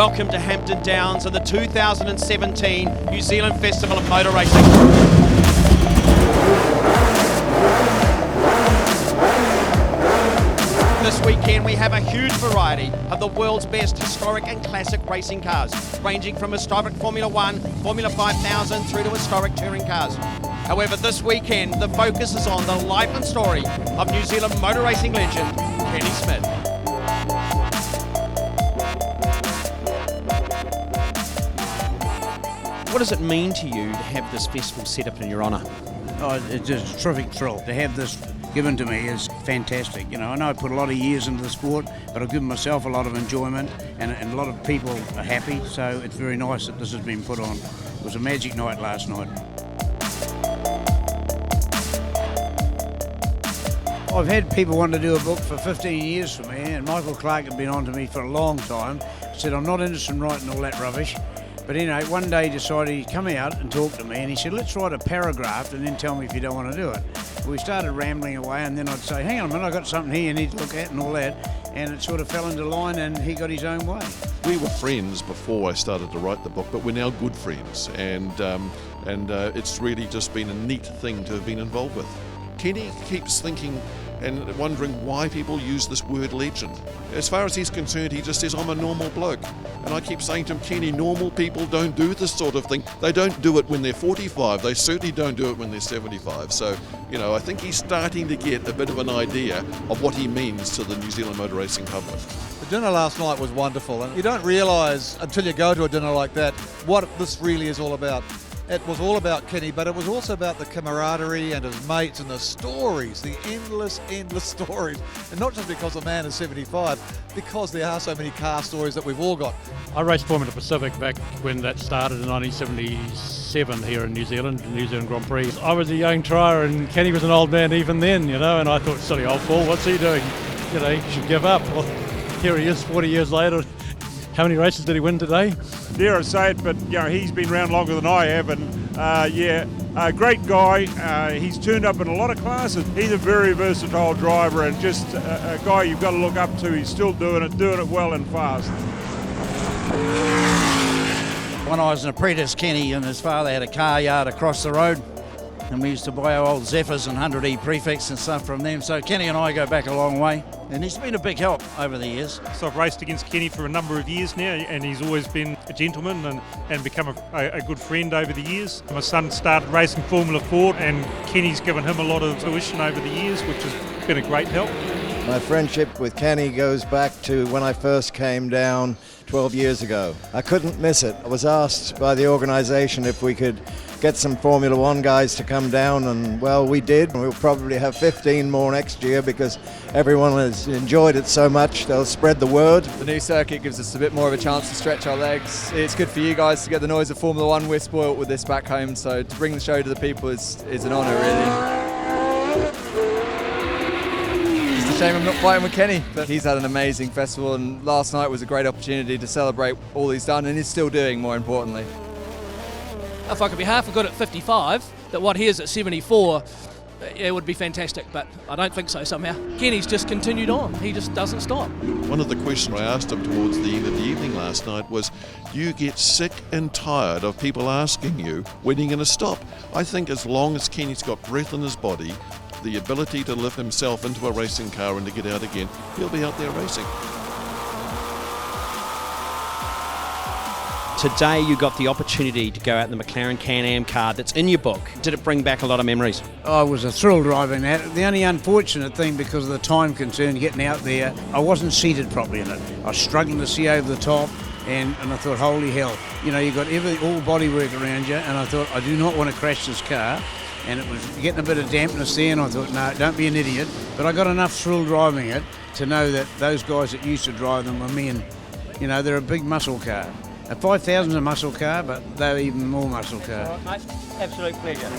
Welcome to Hampton Downs and the 2017 New Zealand Festival of Motor Racing. This weekend we have a huge variety of the world's best historic and classic racing cars, ranging from historic Formula 1, Formula 5000 through to historic touring cars. However, this weekend the focus is on the life and story of New Zealand motor racing legend, Kenny Smith. What does it mean to you to have this festival set up in your honour? Oh, it's just a terrific thrill. To have this given to me is fantastic. You know, I know I put a lot of years into the sport, but I've given myself a lot of enjoyment and a lot of people are happy, so it's very nice that this has been put on. It was a magic night last night. I've had people want to do a book for 15 years for me, and Michael Clark had been on to me for a long time, said I'm not interested in writing all that rubbish. But anyway, one day he decided he'd come out and talk to me, and he said, let's write a paragraph and then tell me if you don't want to do it. We started rambling away, and then I'd say, hang on a minute, I've got something here you need to look at and all that. And it sort of fell into line and he got his own way. We were friends before I started to write the book, but we're now good friends. And it's really just been a neat thing to have been involved with. Kenny keeps thinking and wondering why people use this word legend. As far as he's concerned, he just says, I'm a normal bloke. And I keep saying to him, Kenny, normal people don't do this sort of thing. They don't do it when they're 45. They certainly don't do it when they're 75. So, you know, I think he's starting to get a bit of an idea of what he means to the New Zealand motor racing public. The dinner last night was wonderful, and you don't realise until you go to a dinner like that what this really is all about. It was all about Kenny, but it was also about the camaraderie and his mates and the stories, the endless stories. And not just because the man is 75, because there are so many car stories that we've all got. I raced Formula Pacific back when that started in 1977 here in New Zealand, the New Zealand Grand Prix. I was a young trier and Kenny was an old man even then, you know, and I thought, silly old fool, what's he doing? You know, he should give up. Well, here he is 40 years later. How many races did he win today? Dare I say it, but you know, he's been around longer than I have, and great guy. He's turned up in a lot of classes. He's a very versatile driver and just a guy you've got to look up to. He's still doing it well and fast. When I was an apprentice, Kenny and his father had a car yard across the road, and we used to buy our old Zephyrs and 100E prefix and stuff from them. So Kenny and I go back a long way, and he's been a big help over the years. So I've raced against Kenny for a number of years now, and he's always been a gentleman and become a good friend over the years. My son started racing Formula 4, and Kenny's given him a lot of tuition over the years, which has been a great help. My friendship with Kenny goes back to when I first came down 12 years ago. I couldn't miss it. I was asked by the organisation if we could get some Formula 1 guys to come down, and well, we did. We'll probably have 15 more next year because everyone has enjoyed it so much. They'll spread the word. The new circuit gives us a bit more of a chance to stretch our legs. It's good for you guys to get the noise of Formula 1. We're spoilt with this back home, so to bring the show to the people is an honour, really. It's a shame I'm not fighting with Kenny, but he's had an amazing festival, and last night was a great opportunity to celebrate all he's done and is still doing, more importantly. If I could be half a good at 55, that what he is at 74, it would be fantastic, but I don't think so somehow. Kenny's just continued on. He just doesn't stop. One of the questions I asked him towards the end of the evening last night was, do you get sick and tired of people asking you when you're going to stop? I think as long as Kenny's got breath in his body, the ability to lift himself into a racing car and to get out again, he'll be out there racing. Today you got the opportunity to go out in the McLaren Can-Am car that's in your book. Did it bring back a lot of memories? I was a thrill driving that. The only unfortunate thing, because of the time concern getting out there, I wasn't seated properly in it. I was struggling to see over the top, and I thought, holy hell. You know, you've got all bodywork around you, and I thought, I do not want to crash this car. And it was getting a bit of dampness there, and I thought, no, don't be an idiot. But I got enough thrill driving it to know that those guys that used to drive them were men. You know, they're a big muscle car. A 5000 is a muscle car, but they're even more muscle car. All right, mate. Absolute pleasure.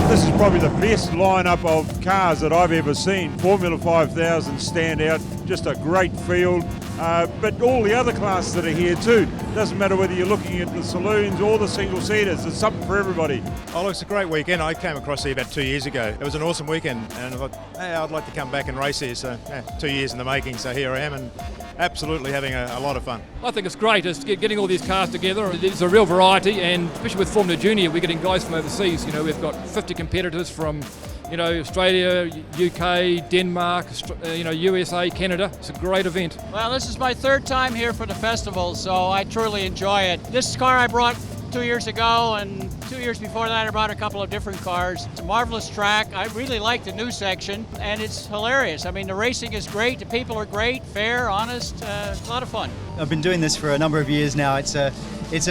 This is probably the best lineup of cars that I've ever seen. Formula 5000 stand out, just a great field, but all the other classes that are here too. Doesn't matter whether you're looking at the saloons or the single-seaters, there's something for everybody. Oh, look, it's a great weekend. I came across here about 2 years ago. It was an awesome weekend, and I thought, hey, I'd like to come back and race here. So, 2 years in the making, so here I am, and absolutely having a lot of fun. I think it's great. It's getting all these cars together. There's a real variety, and especially with Formula Junior, we're getting guys from overseas. You know, we've got 50 competitors from, you know, Australia, UK, Denmark, USA, Canada. It's a great event. Well, this is my third time here for the festival, so I truly enjoy it. This car I brought 2 years ago, and 2 years before that I brought a couple of different cars. It's a marvelous track. I really like the new section, and it's hilarious. I mean, the racing is great, the people are great, fair, honest, a lot of fun. I've been doing this for a number of years now. It's a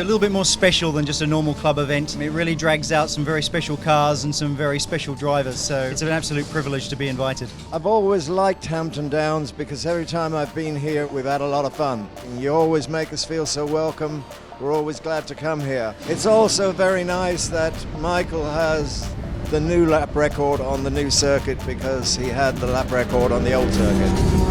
little bit more special than just a normal club event. It really drags out some very special cars and some very special drivers, so it's an absolute privilege to be invited. I've always liked Hampton Downs because every time I've been here, we've had a lot of fun. You always make us feel so welcome. We're always glad to come here. It's also very nice that Michael has the new lap record on the new circuit because he had the lap record on the old circuit.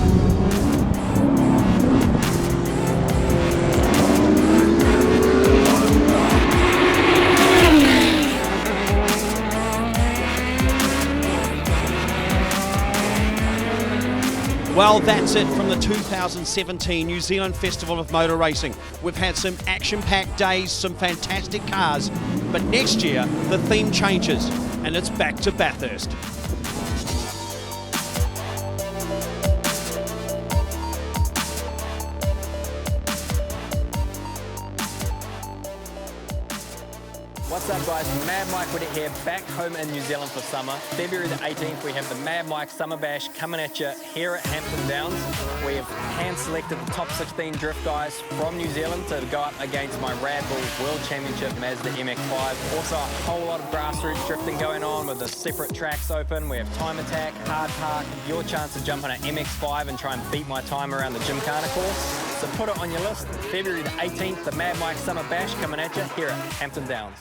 Well, that's it from the 2017 New Zealand Festival of Motor Racing. We've had some action-packed days, some fantastic cars, but next year the theme changes and it's back to Bathurst. What's up guys, Mad Mike Whittick here, back home in New Zealand for summer. February the 18th we have the Mad Mike Summer Bash coming at you here at Hampton Downs. We have hand-selected the top 16 drift guys from New Zealand to go up against my Rad Bull World Championship Mazda MX-5. Also a whole lot of grassroots drifting going on with the separate tracks open. We have Time Attack, Hard Park, your chance to jump on an MX-5 and try and beat my time around the Gymkhana course. So put it on your list, February the 18th, the Mad Mike Summer Bash coming at you here at Hampton Downs.